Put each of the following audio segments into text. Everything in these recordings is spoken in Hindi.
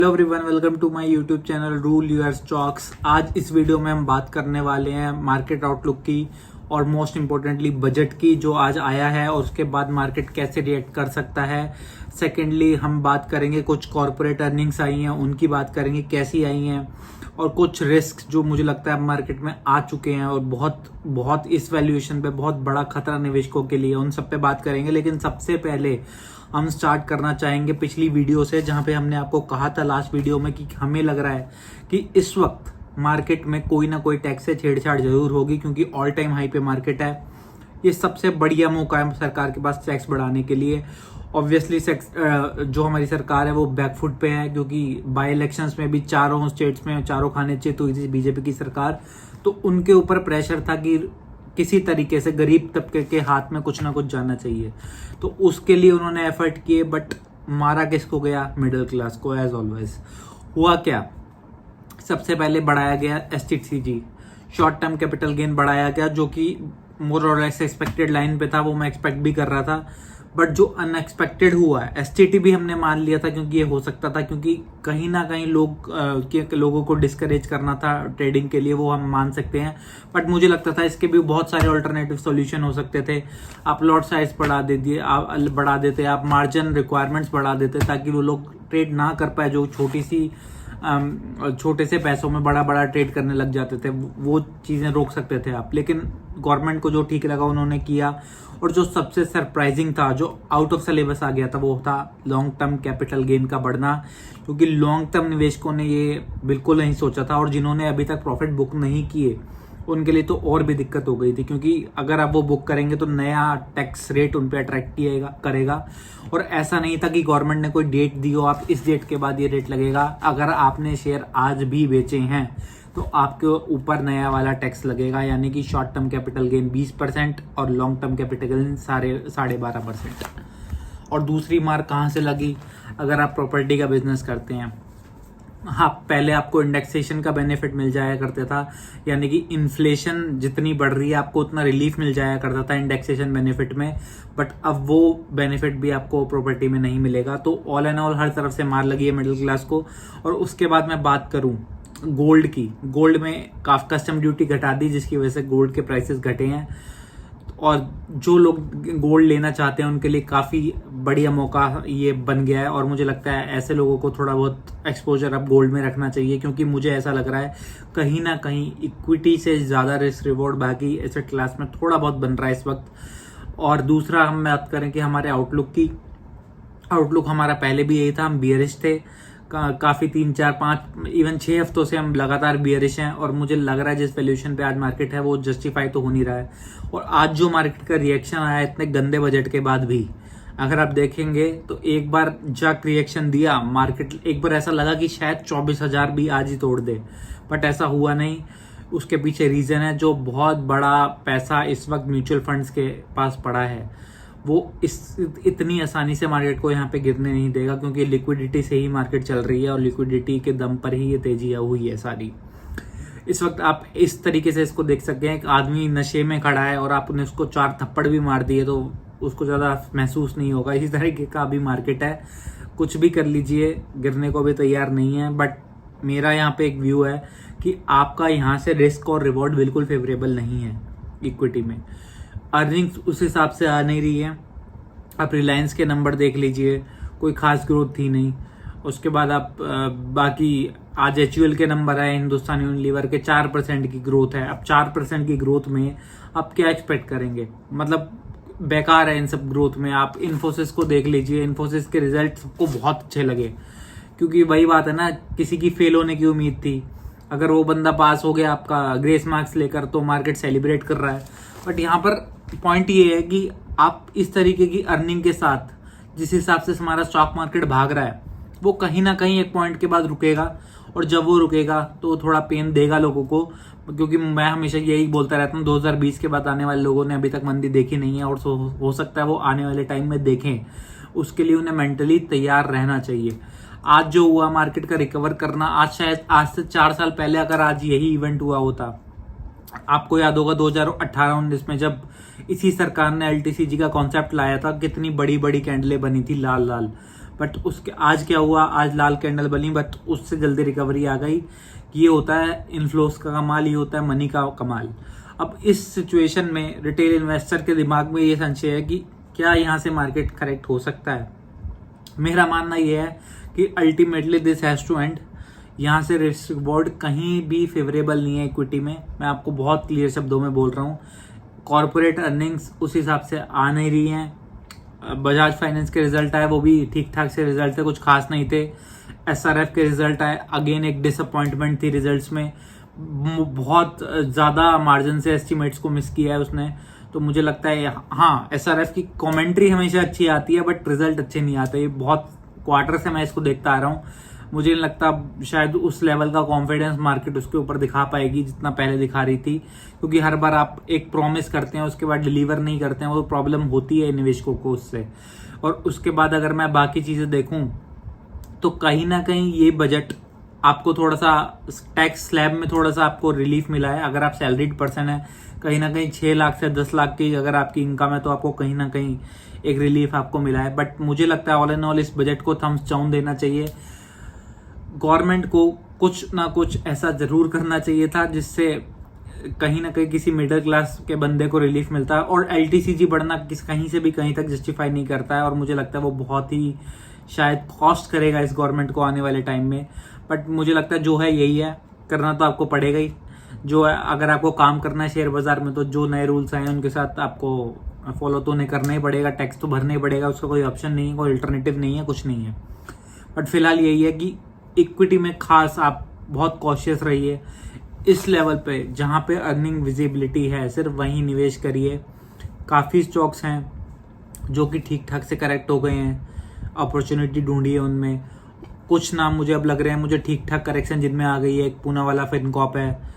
Hello everyone, welcome to my YouTube channel rule your stocks. आज इस वीडियो में हम बात करने वाले हैं मार्केट आउटलुक की और मोस्ट इम्पोर्टेंटली बजट की जो आज आया है और उसके बाद मार्केट कैसे रिएक्ट कर सकता है। सेकेंडली हम बात करेंगे कुछ कॉर्पोरेट अर्निंग्स आई हैं उनकी बात करेंगे कैसी आई हैं और कुछ रिस्क जो मुझे लगता है मार्केट में आ चुके हैं और बहुत इस वैल्यूएशन पे बहुत बड़ा खतरा निवेशकों के लिए, उन सब पे बात करेंगे। लेकिन सबसे पहले हम स्टार्ट करना चाहेंगे पिछली वीडियो से, जहां पे हमने आपको कहा था लास्ट वीडियो में कि हमें लग रहा है कि इस वक्त मार्केट में कोई ना कोई टैक्स से छेड़छाड़ जरूर होगी क्योंकि ऑल टाइम हाई पे मार्केट है। ये सबसे बढ़िया मौका है सरकार के पास टैक्स बढ़ाने के लिए। ऑब्वियसली जो हमारी सरकार है वो बैकफुट पे है क्योंकि बाई इलेक्शंस में भी चारों स्टेट्स में चारों खाने चित हुई थी बीजेपी की सरकार, तो उनके ऊपर प्रेशर था कि किसी तरीके से गरीब तबके के हाथ में कुछ ना कुछ जाना चाहिए, तो उसके लिए उन्होंने एफर्ट किए। बट मारा किसको गया? मिडिल क्लास को, एज ऑलवेज। हुआ क्या? सबसे पहले बढ़ाया गया STCG, short term capital gain बढ़ाया गया, जो कि मोर और लेस एक्सपेक्टेड लाइन पे था, वो मैं एक्सपेक्ट भी कर रहा था। बट जो अनएक्सपेक्टेड हुआ है, STT भी हमने मान लिया था क्योंकि ये हो सकता था, क्योंकि कहीं ना कहीं लोगों को डिस्करेज करना था ट्रेडिंग के लिए, वो हम मान सकते हैं। बट मुझे लगता था इसके भी बहुत सारे ऑल्टरनेटिव सॉल्यूशन हो सकते थे। आप लॉट साइज बढ़ा देते, आप मार्जिन रिक्वायरमेंट्स बढ़ा देते ताकि वो लोग ट्रेड ना कर पाए, जो छोटे से पैसों में बड़ा बड़ा ट्रेड करने लग जाते थे, वो चीजें रोक सकते थे आप। लेकिन गवर्नमेंट को जो ठीक लगा उन्होंने किया। और जो सबसे सरप्राइजिंग था, जो आउट ऑफ सिलेबस आ गया था, वो था लॉन्ग टर्म कैपिटल गेन का बढ़ना, क्योंकि लॉन्ग टर्म निवेशकों ने ये बिल्कुल नहीं सोचा था और जिन्होंने अभी तक प्रॉफिट बुक नहीं किए उनके लिए तो और भी दिक्कत हो गई थी, क्योंकि अगर आप वो बुक करेंगे तो नया टैक्स रेट उन पे अट्रैक्ट करेगा। और ऐसा नहीं था कि गवर्नमेंट ने कोई डेट दी हो, आप इस डेट के बाद ये रेट लगेगा। अगर आपने शेयर आज भी बेचे हैं तो आपके ऊपर नया वाला टैक्स लगेगा, यानी कि शॉर्ट टर्म कैपिटल गेन 20% और लॉन्ग टर्म कैपिटल गेन 12.5%। और दूसरी मार कहाँ से लगी? अगर आप प्रॉपर्टी का बिजनेस करते हैं, हाँ, पहले आपको इंडेक्सेशन का बेनिफिट मिल जाया करता था, यानी कि इन्फ्लेशन जितनी बढ़ रही है आपको उतना रिलीफ मिल जाया करता था इंडेक्सेशन बेनिफिट में। बट अब वो बेनिफिट भी आपको प्रॉपर्टी में नहीं मिलेगा। तो ऑल एंड ऑल हर तरफ से मार लगी है मिडिल क्लास को। और उसके बाद मैं बात करूं गोल्ड की, गोल्ड में कस्टम ड्यूटी घटा दी जिसकी वजह से गोल्ड के प्राइसेस घटे हैं और जो लोग गोल्ड लेना चाहते हैं उनके लिए काफी बढ़िया मौका ये बन गया है। और मुझे लगता है ऐसे लोगों को थोड़ा बहुत एक्सपोजर अब गोल्ड में रखना चाहिए, क्योंकि मुझे ऐसा लग रहा है कहीं ना कहीं इक्विटी से ज्यादा रिस्क रिवॉर्ड बाकी एसेट क्लास में थोड़ा बहुत बन रहा है इस वक्त। और दूसरा हम बात करें कि हमारे आउटलुक हमारा पहले भी यही था, हम बियरिश थे काफी 3, 4, 5 इवन 6 हफ्तों से हम लगातार बियरिश हैं। और मुझे लग रहा है जिस वैल्यूएशन पे आज मार्केट है वो जस्टिफाई तो हो नहीं रहा है। और आज जो मार्केट का रिएक्शन आया इतने गंदे बजट के बाद भी, अगर आप देखेंगे तो एक बार जक रिएक्शन दिया मार्केट, एक बार ऐसा लगा कि शायद 24,000 भी आज ही तोड़ दे, बट ऐसा हुआ नहीं। उसके पीछे रीजन है, जो बहुत बड़ा पैसा इस वक्त म्यूचुअल फंड्स के पास पड़ा है वो इतनी आसानी से मार्केट को यहाँ पे गिरने नहीं देगा, क्योंकि लिक्विडिटी से ही मार्केट चल रही है और लिक्विडिटी के दम पर ही ये तेजी हुई है सारी। इस वक्त आप इस तरीके से इसको देख सकते हैं, एक आदमी नशे में खड़ा है और आपने उसको 4 थप्पड़ भी मार दिए तो उसको ज्यादा महसूस नहीं होगा। इसी तरीके का अभी मार्केट है, कुछ भी कर लीजिए, गिरने को भी तैयार नहीं है। बट मेरा यहाँ पे एक व्यू है कि आपका यहाँ से रिस्क और रिवॉर्ड बिल्कुल फेवरेबल नहीं है इक्विटी में। अर्निंग्स उस हिसाब से आ नहीं रही है। आप रिलायंस के नंबर देख लीजिए, कोई खास ग्रोथ थी नहीं। उसके बाद आप बाकी आज HUL के नंबर आए, हिंदुस्तान यूनिलीवर के 4% की ग्रोथ है। अब 4% की ग्रोथ में आप क्या एक्सपेक्ट करेंगे? मतलब बेकार है इन सब ग्रोथ में। आप इन्फोसिस को देख लीजिए, इन्फोसिस के रिजल्ट सबको बहुत अच्छे लगे, क्योंकि वही बात है ना, किसी की फेल होने की उम्मीद थी, अगर वो बंदा पास हो गया आपका ग्रेस मार्क्स लेकर तो मार्केट सेलिब्रेट कर रहा है। बट यहाँ पर पॉइंट ये है कि आप इस तरीके की अर्निंग के साथ जिस हिसाब से हमारा स्टॉक मार्केट भाग रहा है वो कहीं ना कहीं एक पॉइंट के बाद रुकेगा, और जब वो रुकेगा तो थोड़ा पेन देगा लोगों को। क्योंकि मैं हमेशा यही बोलता रहता हूँ, 2020 के बाद आने वाले लोगों ने अभी तक मंदी देखी नहीं है और हो सकता है वो आने वाले टाइम में देखें। उसके लिए उन्हें मेंटली तैयार रहना चाहिए। आज जो हुआ मार्केट का रिकवर करना, आज से 4 साल पहले अगर आज यही इवेंट हुआ होता, आपको याद होगा 2018-19 में जब इसी सरकार ने LTCG का कॉन्सेप्ट लाया था, कितनी बड़ी बड़ी कैंडलें बनी थी लाल लाल। बट उसके आज क्या हुआ, आज लाल कैंडल बनी बट उससे जल्दी रिकवरी आ गई। ये होता है इन्फ्लोस का कमाल, ये होता है मनी का कमाल। अब इस सिचुएशन में रिटेल इन्वेस्टर के दिमाग में ये संशय है कि क्या यहाँ से मार्केट करेक्ट हो सकता है। मेरा मानना यह है कि ultimately this has to end. यहाँ से रिस्क रिवॉर्ड कहीं भी फेवरेबल नहीं है इक्विटी में। मैं आपको बहुत क्लियर शब्दों में बोल रहा हूँ, कॉर्पोरेट अर्निंग्स उस हिसाब से आ नहीं रही हैं। बजाज फाइनेंस के रिजल्ट आए, वो भी ठीक ठाक से रिजल्ट थे, कुछ खास नहीं थे। SRF के रिजल्ट आए, अगेन एक डिसअपॉइंटमेंट थी रिजल्ट्स में, बहुत ज़्यादा मार्जिन से एस्टिमेट्स को मिस किया है उसने। तो मुझे लगता है हाँ, SRF की कमेंट्री हमेशा अच्छी आती है बट रिजल्ट अच्छे नहीं आते। ये बहुत क्वार्टर से मैं इसको देखता आ रहा हूँ। मुझे नहीं लगता शायद उस लेवल का कॉन्फिडेंस मार्केट उसके ऊपर दिखा पाएगी जितना पहले दिखा रही थी, क्योंकि हर बार आप एक प्रॉमिस करते हैं उसके बाद डिलीवर नहीं करते हैं, वो प्रॉब्लम होती है निवेशकों को उससे। और उसके बाद अगर मैं बाकी चीजें देखूं तो कहीं ना कहीं ये बजट आपको थोड़ा सा टैक्स स्लैब में थोड़ा सा आपको रिलीफ मिला है। अगर आप सैलरीड पर्सन है, कहीं ना कहीं 6 लाख से 10 लाख की अगर आपकी इनकम है तो आपको कहीं ना कहीं एक रिलीफ आपको मिला है। बट मुझे लगता है ऑल इन ऑल इस बजट को थम्स डाउन देना चाहिए। गवर्नमेंट को कुछ ना कुछ ऐसा जरूर करना चाहिए था जिससे कहीं ना कहीं किसी मिडिल क्लास के बंदे को रिलीफ मिलता है। और LTCG बढ़ना कहीं से भी कहीं तक जस्टिफाई नहीं करता है, और मुझे लगता है वो बहुत ही शायद कॉस्ट करेगा इस गवर्नमेंट को आने वाले टाइम में। बट मुझे लगता है जो है यही है, करना तो आपको पड़ेगा ही। जो है अगर आपको काम करना है शेयर बाजार में तो जो नए रूल्स आए हैं उनके साथ आपको फॉलो तो उन्हें करना ही पड़ेगा, टैक्स तो भरना ही पड़ेगा, उसका कोई ऑप्शन नहीं है, कोई अल्टरनेटिव नहीं है, कुछ नहीं है। बट फिलहाल यही है कि इक्विटी में खास आप बहुत कॉशियस रहिए। इस लेवल पे जहां पे अर्निंग विजिबिलिटी है सिर्फ वहीं निवेश करिए। काफ़ी स्टॉक्स हैं जो कि ठीक ठाक से करेक्ट हो गए हैं, अपॉर्चुनिटी ढूंढिए उनमें। कुछ नाम मुझे अब लग रहे हैं मुझे ठीक ठाक करेक्शन जिनमें आ गई है, एक पूना वाला फिनकॉप है,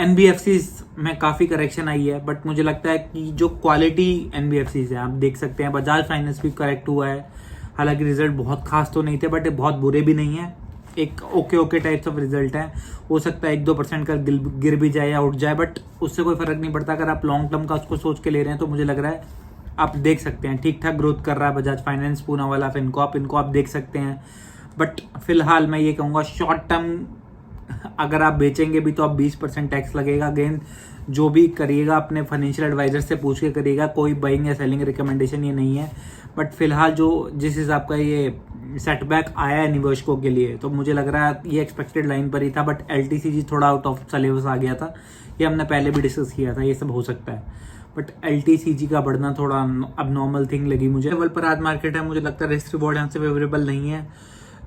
NBFCs में काफ़ी करेक्शन आई है। बट मुझे लगता है कि जो क्वालिटी NBFCs है आप देख सकते हैं, बजाज फाइनेंस भी करेक्ट हुआ है, हालांकि रिजल्ट बहुत खास तो नहीं थे बट बहुत बुरे भी नहीं है, एक ओके टाइप्स ऑफ रिजल्ट है। हो सकता है 1-2% का गिर भी जाए या उठ जाए, बट उससे कोई फर्क नहीं पड़ता। अगर आप लॉन्ग टर्म का उसको सोच के ले रहे हैं तो मुझे लग रहा है आप देख सकते हैं ठीक ठाक ग्रोथ कर रहा है बजाज फाइनेंस, पूना वाला, फिनकॉप, इनको आप देख सकते हैं। बट फिलहाल मैं ये कहूँगा शॉर्ट टर्म अगर आप बेचेंगे भी तो आप 20% टैक्स लगेगा। अगेन जो भी करिएगा अपने फाइनेंशियल एडवाइजर से पूछ के करिएगा, कोई बाइंग या सेलिंग रिकमेंडेशन ये नहीं है। बट फिलहाल जो जिस हिसाब का ये सेटबैक आया है निवेशकों के लिए तो मुझे लग रहा है ये एक्सपेक्टेड लाइन पर ही था। बट LTCG थोड़ा आउट ऑफ सिलेबस आ गया था, ये हमने पहले भी डिस्कस किया था, ये सब हो सकता है। बट LTCG का बढ़ना थोड़ा अब नॉर्मल थिंग लगी मुझे। लेवल पर आज मार्केट है, मुझे लगता है रिस्क रिवॉर्ड यहाँ से फेवरेबल नहीं है।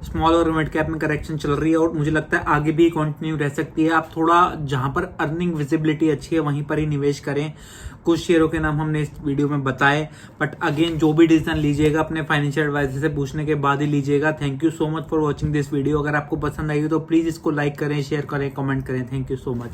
स्मॉल और मिड कैप में करेक्शन चल रही है और मुझे लगता है आगे भी कंटिन्यू रह सकती है। आप थोड़ा जहां पर अर्निंग विजिबिलिटी अच्छी है वहीं पर ही निवेश करें। कुछ शेयरों के नाम हमने इस वीडियो में बताए, बट अगेन जो भी डिसीजन लीजिएगा अपने फाइनेंशियल एडवाइजर से पूछने के बाद ही लीजिएगा। Thank you so much for watching this video. अगर आपको पसंद आई तो प्लीज इसको लाइक करें, शेयर करें, कमेंट करें। Thank you so much.